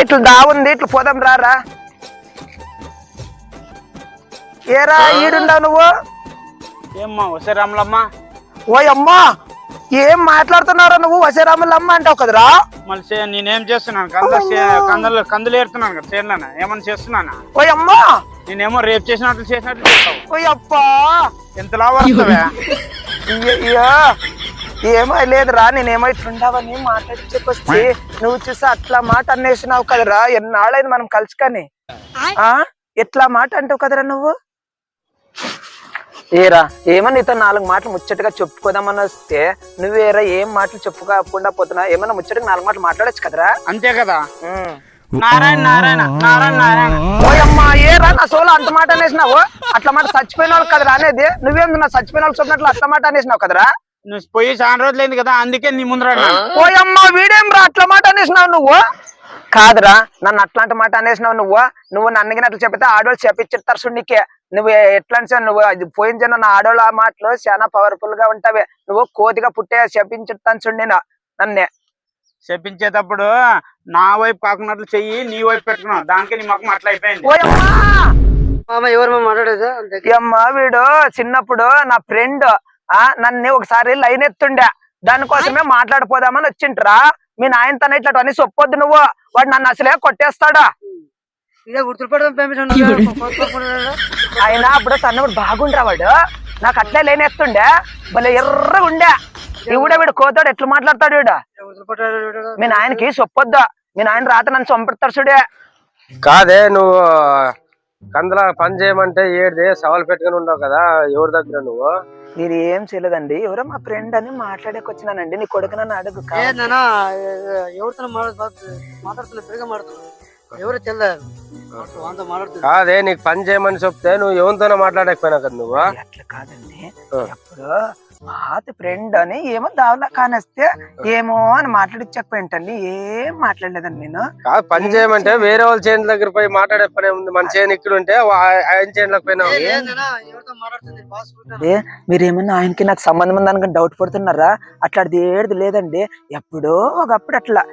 ఇట్లా దావుంది, ఇట్లా పోదాం రారా. ఏరా ఈడుండవు నువ్వు? ఏమ్మా వసే రాములమ్మ? ఓ అమ్మా, ఏం మాట్లాడుతున్నారా నువ్వు? వసరాములమ్మ అంటావు కదరా. మళ్ళీ నేనేం చేస్తున్నాను? కందులు ఏరుతున్నాను కదా చేనులోనా, ఏమన్నా చేస్తున్నానా? ఓ అమ్మా, నేనేమో రేపు చేసినట్లు చేస్తావు. ఓ అప్పా, ఎంతలా వస్తావా? ఏమో లేదురా, నేనేమో ఇట్లుండావని మాట్లాడి చెప్పొచ్చి నువ్వు చూసి అట్లా మాట అనేసినావు కదరా. ఎన్నాళ్ళైంది మనం కలుసుకొని, ఎట్లా మాట అంటావు కదరా నువ్వు. ఏరా ఏమో నీతో 4 మాటలు ముచ్చటగా చెప్పుకోదామని వస్తే నువ్వేరా ఏం మాటలు చెప్పుకోకుండా పోతున్నా? ఏమన్నా ముచ్చటగా 4 మాటలు మాట్లాడచ్చు కదరా. అంతే కదా. నారాయణ నారాయణ నారాయణ నారాయణ. ఓయమ్మా, ఏరా నా సోలో అంత మాట అనేసినావు? అట్లా మాట చచ్చిపోయిన వాళ్ళు కదరా అనేది. నువ్వేం నా చచ్చిపోయిన వాళ్ళు చెప్పినట్లు అట్లా మాట అనేసినావు కదరా. నువ్వు పోయి చాలా రోజులైంది కదా, అందుకే నీ ముందర. ఓయమ్మా, వీడేం రా అట్లా మాట అనేసినావు నువ్వు? కాదురా, నన్ను అట్లాంటి మాట అనేసినావు నువ్వు నన్ను అట్లా చెప్తే ఆడవాళ్ళు చెప్పించారు సున్నికే. నువ్వు ఎట్లా నువ్వు అది పోయించాను నా ఆడవాళ్ళ మాటలు చాలా పవర్ఫుల్ గా ఉంటావే. నువ్వు కోతిగా పుట్టే చెప్పించుతాను చూడండి నన్నే. చెప్పించేటప్పుడు నా వైపు కాకున్నట్లు చెయ్యి, నీ వైపు పెట్టుకున్నావు, దానికి నీ మొక్క అట్లా అయిపోయింది. ఎవరు మాట్లాడేది? అమ్మా, వీడు చిన్నప్పుడు నా ఫ్రెండ్ నన్ను ఒకసారి లైన్ ఎత్తుండే, దానికోసమే మాట్లాడిపోదామని వచ్చింట్రా. మీ నాయన తన ఇట్లా అన్ని చెప్పొద్దు నువ్వు, వాడు నన్ను అసలే కొట్టేస్తాడా. ఆయన అప్పుడు సన్నప్పుడు బాగుండ్రా వాడు, నాకు అట్లే లైన్ ఎత్తుండే, భలే ఎర్రగా ఉండే. వీడు కోతాడు, ఎట్లా మాట్లాడతాడు వీడు. మీ నాయనకి చెప్పొద్దా, మీ నాయన రాత నన్ను చంపుతాడు చూడే. కాదే, నువ్వు కందుల పని చేయమంటే ఏడిదే సవాల్ పెట్టుకుని ఉన్నావు కదా, ఎవరి దగ్గర నువ్వు? నేను ఏం చేయలేదండి, ఎవరో మా ఫ్రెండ్ అని మాట్లాడేకి వచ్చినానండి. నీ కొడుకు నన్ను అడుగు. ఎవరితో మాట్లాడుతున్నా ఎవరు తెలియదు. కాదే, నీకు పని చేయమని చెప్తే నువ్వు ఎవరితోనే మాట్లాడకపోయినా కదా నువ్వు? అట్లా కాదండి, ఎప్పుడు పాత ఫ్రెండ్ అని ఏమో దావలా కానేస్తే ఏమో అని మాట్లాడిచ్చకపోయింటండి. ఏం మాట్లాడలేదండి నేను. కాదు, పని చేయమంటే వేరే వాళ్ళ చేను దగ్గర పోయి మాట్లాడే పని ఉంది. మన చేను ఇక్కడ ఉంటే ఆయన చేనులోకి పోయినా. మీరేమన్నా ఆయనకి నాకు సంబంధం ఉందనుక డౌట్ పడుతున్నారా? అట్లాంటిది ఏది లేదండి, ఎప్పుడో ఒకప్పుడు అట్లా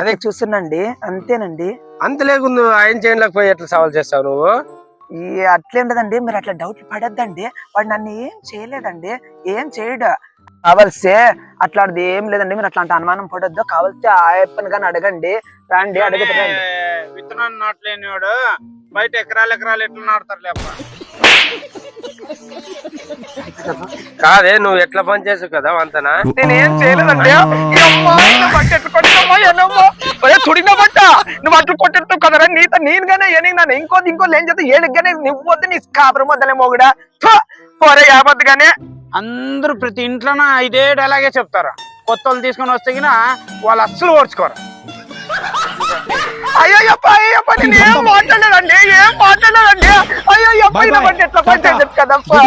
అదే చూస్తున్నాండి, అంతేనండి. అంత లేకుండా ఆయన చేనులోకి పోయి ఎట్లా సవాల్ చేస్తావు నువ్వు? అట్లేం లేదండి, మీరు అట్లా డౌట్లు పడద్దండి. వాడు నన్ను ఏం చేయలేదండి, ఏం చేయడు. కావల్సే అట్లాంటిది ఏం లేదండి, మీరు అట్లాంటి అనుమానం పడొద్దు. కావల్సే ఆయప్పని కానీ అడగండి, రండి అడుగుతారండి. విత్తనాలు నాటలేని వాడు బయట ఎకరాలు ఎట్లా నాటుతారు లేప? కాదే, నువ్వు ఎట్లా పని చేసావు కదా అంతనా? నేనేం చేయలేదండి. చుడిన బట్ట నువ్వు అట్లు కొట్టెడతావు కదరా, నీతో నేనుగానే ఏనిగానే ఇంకో ఏం చేస్తా ఏడుగానే నువ్వు వద్దు, నీ కాపురం వద్దలే మొగుడా పోరే యాబద్దుగానే. అందరూ ప్రతి ఇంట్లోన ఇదే డైలాగే చెప్తారు. కొత్త వాళ్ళు తీసుకొని వస్తే వాళ్ళు అస్సలు ఓడ్చుకోరు. అయ్యప్ప నేను ఏం మాట్లాడలేదండి, అయ్యప్ప ఇలా బట్టి ఎట్లా పని చేసేది కదప్పా.